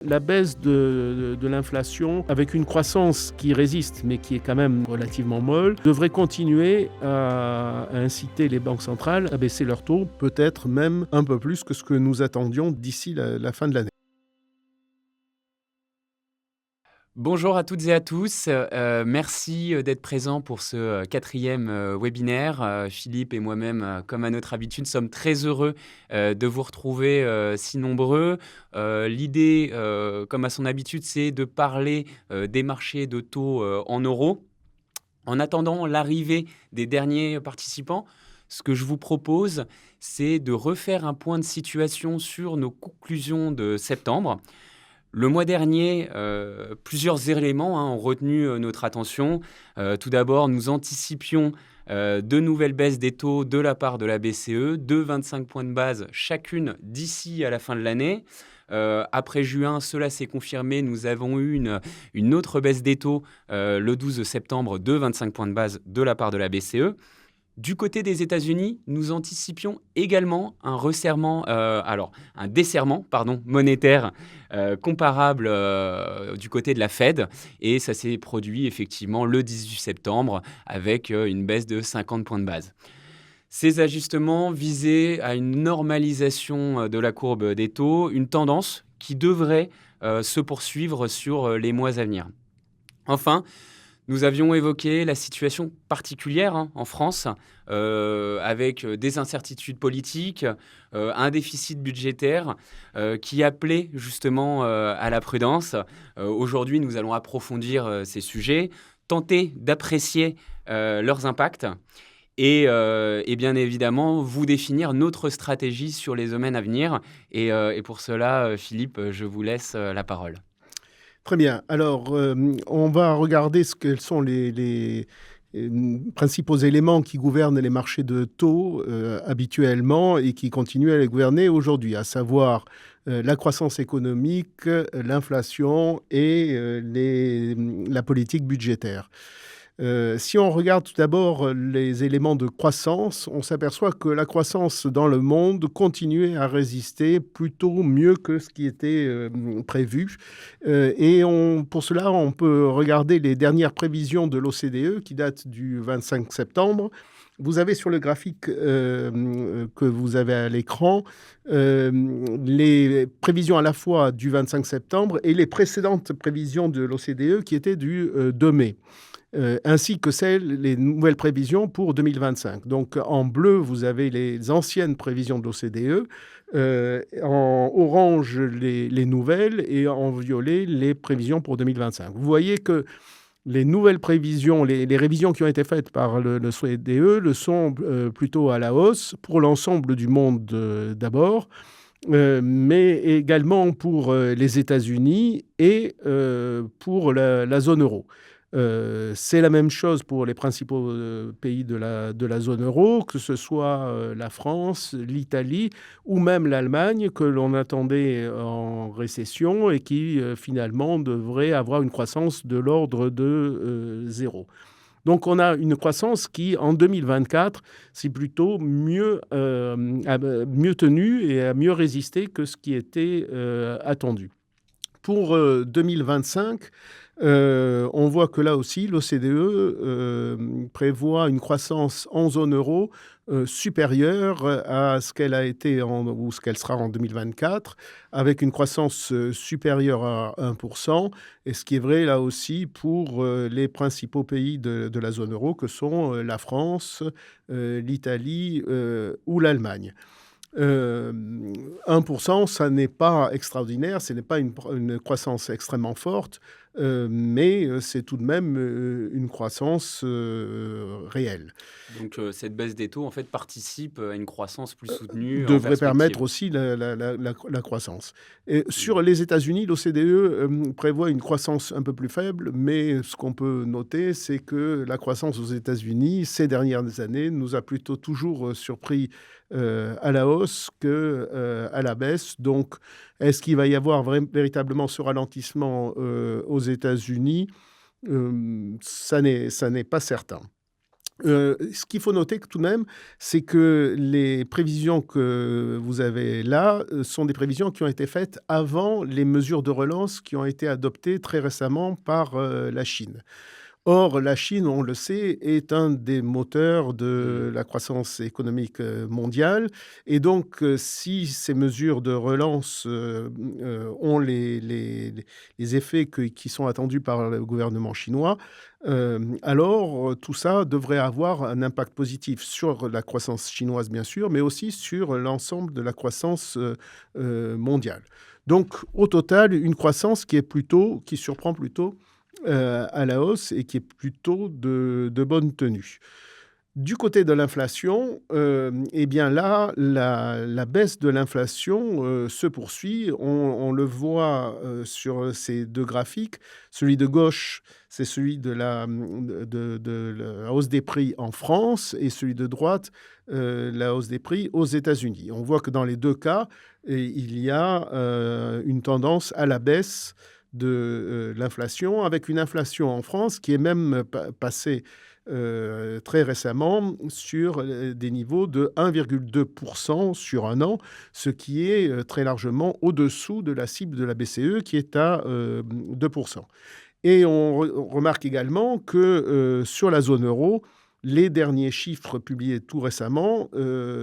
La baisse de l'inflation, avec une croissance qui résiste, mais qui est quand même relativement molle, devrait continuer à inciter les banques centrales à baisser leurs taux, peut-être même un peu plus que ce que nous attendions d'ici la fin de l'année. Bonjour à toutes et à tous. Merci d'être présents pour ce quatrième webinaire. Philippe et moi-même, comme à notre habitude, sommes très heureux de vous retrouver si nombreux. L'idée, comme à son habitude, c'est de parler des marchés de taux en euros. En attendant l'arrivée des derniers participants, ce que je vous propose, c'est de refaire un point de situation sur nos conclusions de septembre. Le mois dernier, plusieurs éléments ont retenu notre attention. Tout d'abord, nous anticipions de nouvelles baisses des taux de la part de la BCE, de 25 points de base chacune d'ici à la fin de l'année. Après juin, cela s'est confirmé. Nous avons eu une autre baisse des taux le 12 septembre de 25 points de base de la part de la BCE. Du côté des États-Unis, nous anticipions également un desserrement monétaire comparable du côté de la Fed. Et ça s'est produit effectivement le 18 septembre avec une baisse de 50 points de base. Ces ajustements visaient à une normalisation de la courbe des taux, une tendance qui devrait se poursuivre sur les mois à venir. Enfin, nous avions évoqué la situation particulière en France, avec des incertitudes politiques, un déficit budgétaire qui appelait justement à la prudence. Aujourd'hui, nous allons approfondir ces sujets, tenter d'apprécier leurs impacts et bien évidemment vous définir notre stratégie sur les domaines à venir. Et pour cela, Philippe, je vous laisse la parole. Très bien. Alors, on va regarder quels sont les principaux éléments qui gouvernent les marchés de taux habituellement et qui continuent à les gouverner aujourd'hui, à savoir la croissance économique, l'inflation et la politique budgétaire. Si on regarde tout d'abord les éléments de croissance, on s'aperçoit que la croissance dans le monde continuait à résister plutôt mieux que ce qui était prévu. Pour cela, on peut regarder les dernières prévisions de l'OCDE qui datent du 25 septembre. Vous avez sur le graphique que vous avez à l'écran les prévisions à la fois du 25 septembre et les précédentes prévisions de l'OCDE qui étaient du 2 mai. Ainsi que les nouvelles prévisions pour 2025. Donc, en bleu, vous avez les anciennes prévisions de l'OCDE, en orange, les nouvelles, et en violet, les prévisions pour 2025. Vous voyez que les nouvelles prévisions, les révisions qui ont été faites par l'OCDE le sont plutôt à la hausse pour l'ensemble du monde d'abord, mais également pour les États-Unis et pour la zone euro. C'est la même chose pour les principaux pays de la zone euro, que ce soit la France, l'Italie ou même l'Allemagne, que l'on attendait en récession et qui finalement devrait avoir une croissance de l'ordre de 0. Donc on a une croissance qui, en 2024, c'est plutôt mieux tenue et a mieux résisté que ce qui était attendu. Pour 2025, on voit que là aussi, l'OCDE prévoit une croissance en zone euro supérieure à ce qu'elle a été ou ce qu'elle sera en 2024, avec une croissance supérieure à 1%, et ce qui est vrai là aussi pour les principaux pays de la zone euro, que sont la France, l'Italie ou l'Allemagne. 1%, ça n'est pas extraordinaire, ce n'est pas une croissance extrêmement forte, mais c'est tout de même une croissance réelle. Donc cette baisse des taux en fait participe à une croissance plus soutenue devrait permettre aussi la croissance. Et sur les États-Unis, l'OCDE prévoit une croissance un peu plus faible, mais ce qu'on peut noter, c'est que la croissance aux États-Unis, ces dernières années, nous a plutôt toujours surpris à la hausse qu'à la baisse. Donc, est-ce qu'il va y avoir véritablement ce ralentissement aux États-Unis ? Ça n'est pas certain. Ce qu'il faut noter tout de même, c'est que les prévisions que vous avez là sont des prévisions qui ont été faites avant les mesures de relance qui ont été adoptées très récemment par la Chine. Or, la Chine, on le sait, est un des moteurs Mmh. de la croissance économique mondiale. Et donc, si ces mesures de relance ont les effets qui sont attendus par le gouvernement chinois, alors tout ça devrait avoir un impact positif sur la croissance chinoise, bien sûr, mais aussi sur l'ensemble de la croissance mondiale. Donc, au total, une croissance qui surprend plutôt à la hausse et qui est plutôt de bonne tenue. Du côté de l'inflation, eh bien là, la baisse de l'inflation se poursuit. On le voit sur ces deux graphiques. Celui de gauche, c'est celui de la hausse des prix en France, et celui de droite, la hausse des prix aux États-Unis. On voit que dans les deux cas, il y a une tendance à la baisse de l'inflation, avec une inflation en France qui est même passée très récemment sur des niveaux de 1,2% sur un an, ce qui est très largement au-dessous de la cible de la BCE qui est à 2%. Et on remarque également que sur la zone euro, les derniers chiffres publiés tout récemment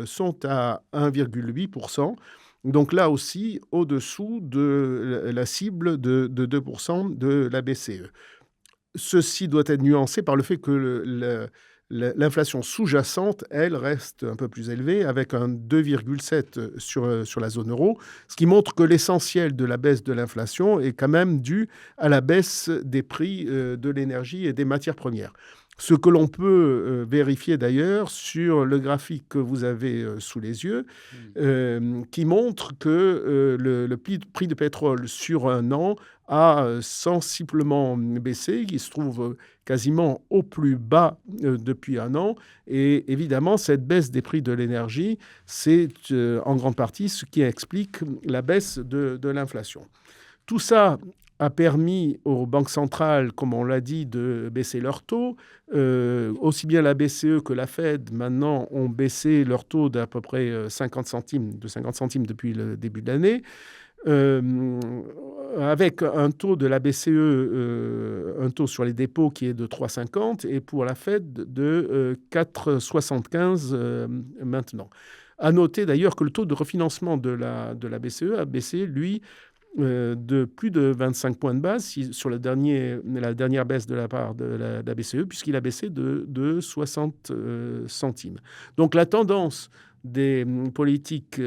sont à 1,8%. Donc là aussi, au-dessous de la cible de 2% de la BCE. Ceci doit être nuancé par le fait que l'inflation sous-jacente, elle, reste un peu plus élevée, avec un 2,7 sur la zone euro, ce qui montre que l'essentiel de la baisse de l'inflation est quand même dû à la baisse des prix de l'énergie et des matières premières. Ce que l'on peut vérifier d'ailleurs sur le graphique que vous avez sous les yeux, qui montre que le prix de pétrole sur un an a sensiblement baissé, qui se trouve quasiment au plus bas depuis un an. Et évidemment, cette baisse des prix de l'énergie, c'est en grande partie ce qui explique la baisse de l'inflation. Tout ça a permis aux banques centrales, comme on l'a dit, de baisser leurs taux. Aussi bien la BCE que la Fed, maintenant, ont baissé leur taux d'à peu près 50 centimes depuis le début de l'année. Avec un taux de la BCE, un taux sur les dépôts qui est de 3,50 et pour la Fed de 4,75 maintenant. À noter d'ailleurs que le taux de refinancement de la BCE a baissé, lui, de plus de 25 points de base sur la dernière baisse de la part de la BCE, puisqu'il a baissé de 60 centimes. Donc la tendance des politiques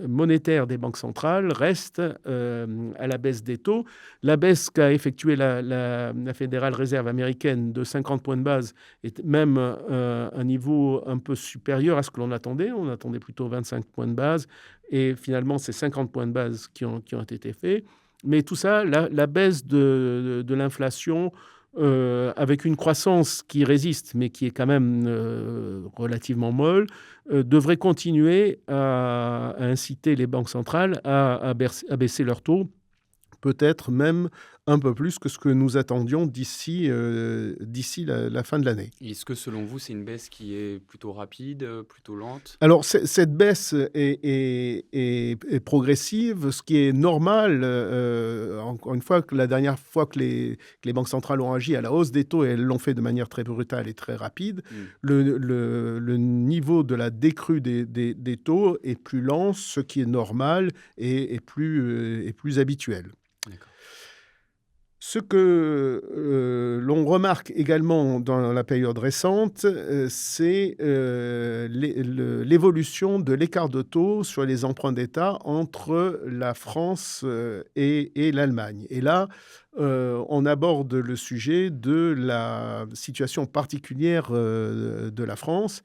monétaires des banques centrales reste à la baisse des taux. La baisse qu'a effectuée la Fédérale Réserve américaine de 50 points de base est même un niveau un peu supérieur à ce que l'on attendait. On attendait plutôt 25 points de base. Et finalement, c'est 50 points de base qui ont été faits. Mais tout ça, la baisse de l'inflation, avec une croissance qui résiste, mais qui est quand même relativement molle, devrait continuer à inciter les banques centrales à baisser leurs taux, peut-être même un peu plus que ce que nous attendions d'ici la fin de l'année. Est-ce que selon vous, c'est une baisse qui est plutôt rapide, plutôt lente? Alors, cette baisse est progressive, ce qui est normal. Encore une fois, que la dernière fois que les banques centrales ont agi à la hausse des taux, et elles l'ont fait de manière très brutale et très rapide, le niveau de la décrue des taux est plus lent, ce qui est normal et plus habituel. D'accord. Ce que l'on remarque également dans la période récente, c'est l'évolution de l'écart de taux sur les emprunts d'État entre la France et l'Allemagne. Et là, on aborde le sujet de la situation particulière de la France.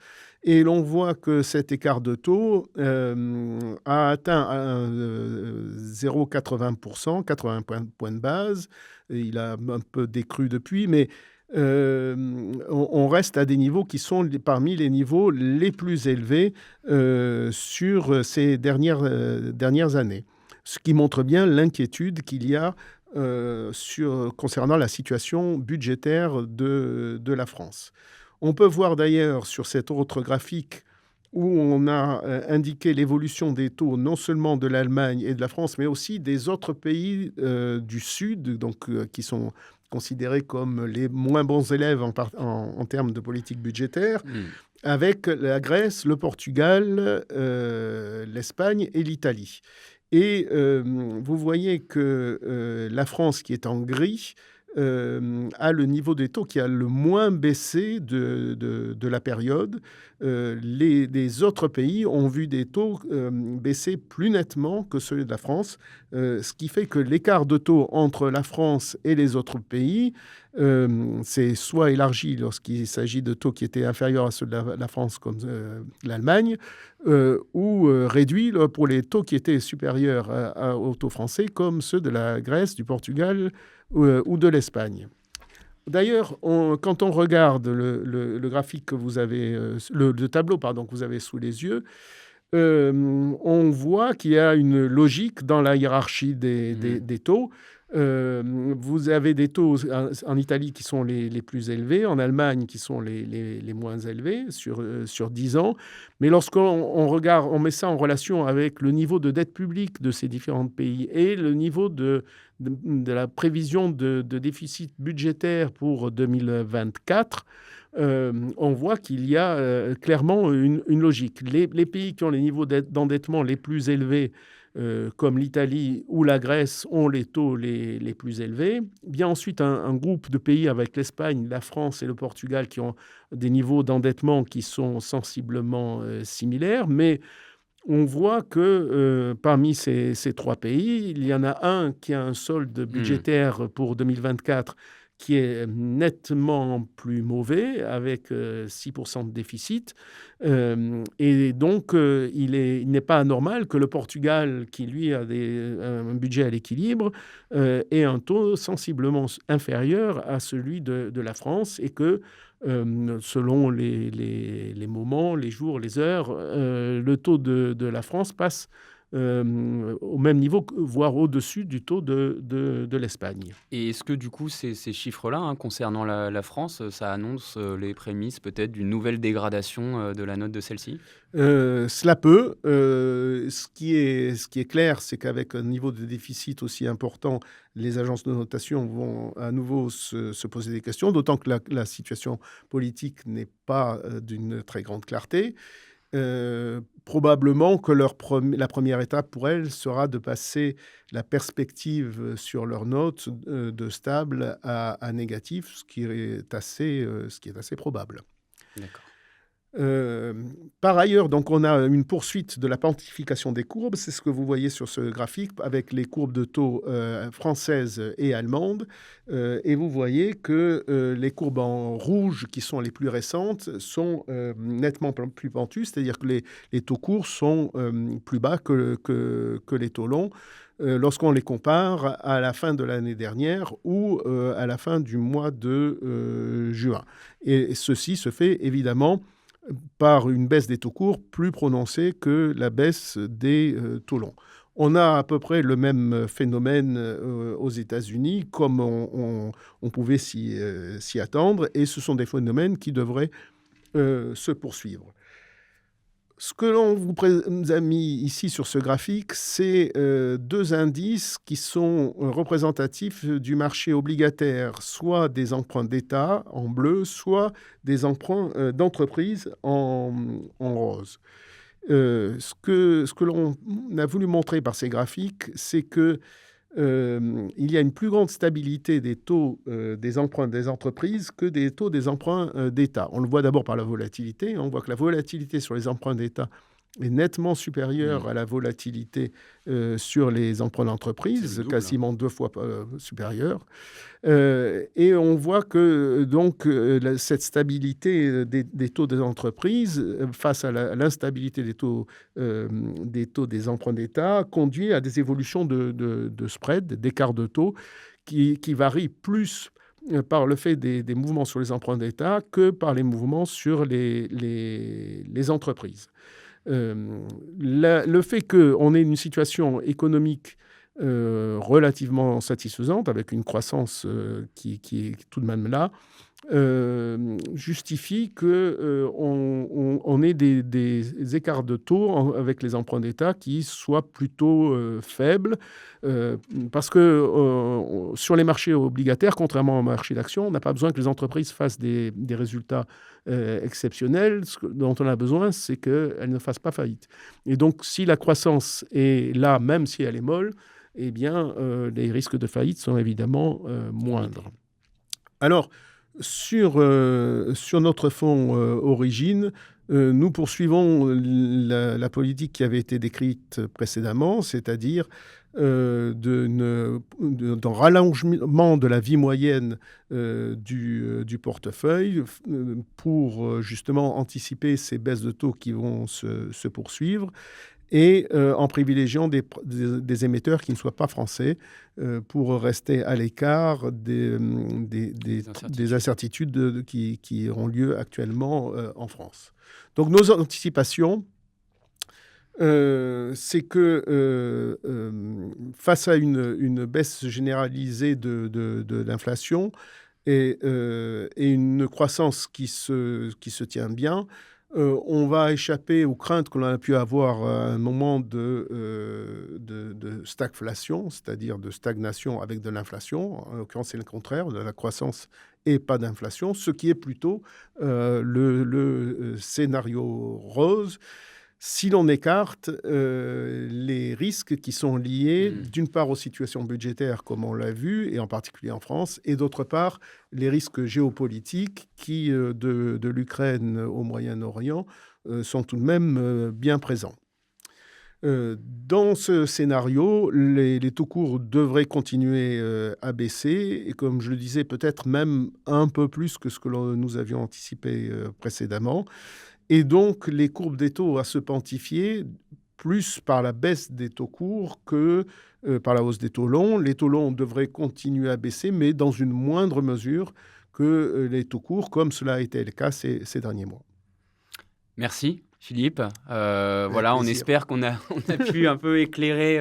Et l'on voit que cet écart de taux a atteint 0,80%, 80 points de base. Il a un peu décru depuis, mais on reste à des niveaux qui sont parmi les niveaux les plus élevés sur ces dernières années. Ce qui montre bien l'inquiétude qu'il y a concernant la situation budgétaire de la France. On peut voir d'ailleurs sur cet autre graphique où on a indiqué l'évolution des taux non seulement de l'Allemagne et de la France, mais aussi des autres pays du Sud, donc qui sont considérés comme les moins bons élèves en termes de politique budgétaire, avec la Grèce, le Portugal, l'Espagne et l'Italie. Et vous voyez que la France, qui est en gris, a le niveau des taux qui a le moins baissé de la période. Les autres pays ont vu des taux baisser plus nettement que ceux de la France, ce qui fait que l'écart de taux entre la France et les autres pays c'est soit élargi lorsqu'il s'agit de taux qui étaient inférieurs à ceux de la France, comme l'Allemagne, ou réduit pour les taux qui étaient supérieurs aux taux français, comme ceux de la Grèce, du Portugal ou de l'Espagne. D'ailleurs, quand on regarde le graphique que vous avez, le tableau pardon, que vous avez sous les yeux, on voit qu'il y a une logique dans la hiérarchie des taux. Vous avez des taux en Italie qui sont les plus élevés, en Allemagne qui sont les moins élevés sur 10 ans. Mais lorsqu'on regarde, on met ça en relation avec le niveau de dette publique de ces différents pays et le niveau de la prévision de déficit budgétaire pour 2024, on voit qu'il y a clairement une logique. Les pays qui ont les niveaux d'endettement les plus élevés, comme l'Italie ou la Grèce, ont les taux les plus élevés. Bien ensuite, un groupe de pays avec l'Espagne, la France et le Portugal qui ont des niveaux d'endettement qui sont sensiblement similaires. Mais on voit que parmi ces trois pays, il y en a un qui a un solde budgétaire pour 2024 qui est nettement plus mauvais, avec 6% de déficit. Et donc, il n'est pas anormal que le Portugal, qui lui a un budget à l'équilibre, ait un taux sensiblement inférieur à celui de la France, et que, selon les moments, les jours, les heures, le taux de la France passe au même niveau, voire au-dessus du taux de l'Espagne. Et est-ce que du coup, ces chiffres-là, concernant la France, ça annonce les prémices peut-être d'une nouvelle dégradation de la note de celle-ci ? Cela peut. Ce qui est clair, c'est qu'avec un niveau de déficit aussi important, les agences de notation vont à nouveau se poser des questions, d'autant que la situation politique n'est pas d'une très grande clarté. Probablement que la première étape pour elles sera de passer la perspective sur leur note de stable à négatif, ce qui est assez probable. D'accord. Par ailleurs, donc, on a une poursuite de la quantification des courbes. C'est ce que vous voyez sur ce graphique avec les courbes de taux françaises et allemandes. Et vous voyez que les courbes en rouge, qui sont les plus récentes, sont nettement plus pentues, c'est-à-dire que les taux courts sont plus bas que les taux longs lorsqu'on les compare à la fin de l'année dernière ou à la fin du mois de juin. Et ceci se fait évidemment par une baisse des taux courts plus prononcée que la baisse des taux longs. On a à peu près le même phénomène aux États-Unis, comme on pouvait s'y attendre, et ce sont des phénomènes qui devraient se poursuivre. Ce que l'on vous a mis ici sur ce graphique, c'est deux indices qui sont représentatifs du marché obligataire, soit des emprunts d'État en bleu, soit des emprunts d'entreprise en rose. Ce que l'on a voulu montrer par ces graphiques, c'est que il y a une plus grande stabilité des taux des emprunts des entreprises que des taux des emprunts d'État. On le voit d'abord par la volatilité. On voit que la volatilité sur les emprunts d'État est nettement supérieure à la volatilité sur les emprunts d'entreprise, quasiment 2 fois supérieure. Et on voit que donc cette stabilité des taux des entreprises face à l'instabilité des taux des emprunts d'État conduit à des évolutions de spread, d'écart de taux qui varient plus par le fait des mouvements sur les emprunts d'État que par les mouvements sur les entreprises. Le fait qu'on ait une situation économique relativement satisfaisante, avec une croissance qui est tout de même là, justifie qu'on ait des écarts de taux avec les emprunts d'État qui soient plutôt faibles, parce que sur les marchés obligataires, contrairement au marché d'actions, on n'a pas besoin que les entreprises fassent des résultats exceptionnels. Ce dont on a besoin, c'est qu'elles ne fassent pas faillite. Et donc, si la croissance est là, même si elle est molle, eh bien, les risques de faillite sont évidemment moindres. Alors, sur notre fonds Origine, nous poursuivons la politique qui avait été décrite précédemment, c'est-à-dire d'un rallongement de la vie moyenne du portefeuille pour justement anticiper ces baisses de taux qui vont se poursuivre, et en privilégiant des émetteurs qui ne soient pas français pour rester à l'écart des incertitudes qui ont lieu actuellement en France. Donc nos anticipations, c'est que face à une baisse généralisée de l'inflation et une croissance qui se tient bien, on va échapper aux craintes qu'on a pu avoir à un moment de stagflation, c'est-à-dire de stagnation avec de l'inflation. En l'occurrence, c'est le contraire, de la croissance et pas d'inflation, ce qui est plutôt le scénario rose. Si l'on écarte les risques qui sont liés, d'une part, aux situations budgétaires, comme on l'a vu, et en particulier en France, et d'autre part, les risques géopolitiques qui, de l'Ukraine au Moyen-Orient, sont tout de même bien présents. Dans ce scénario, les taux courts devraient continuer à baisser, et comme je le disais, peut-être même un peu plus que ce que nous avions anticipé précédemment. Et donc, les courbes des taux à se pontifier plus par la baisse des taux courts que par la hausse des taux longs. Les taux longs devraient continuer à baisser, mais dans une moindre mesure que les taux courts, comme cela a été le cas ces derniers mois. Merci Philippe. Voilà, on espère qu'on a pu un peu éclairer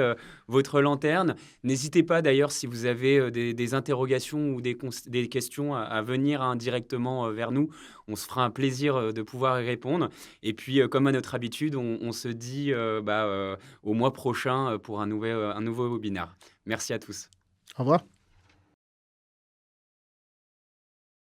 votre lanterne. N'hésitez pas d'ailleurs, si vous avez des interrogations ou des questions, à venir directement vers nous. On se fera un plaisir de pouvoir y répondre. Et puis, comme à notre habitude, on se dit au mois prochain pour un nouveau webinaire. Merci à tous. Au revoir.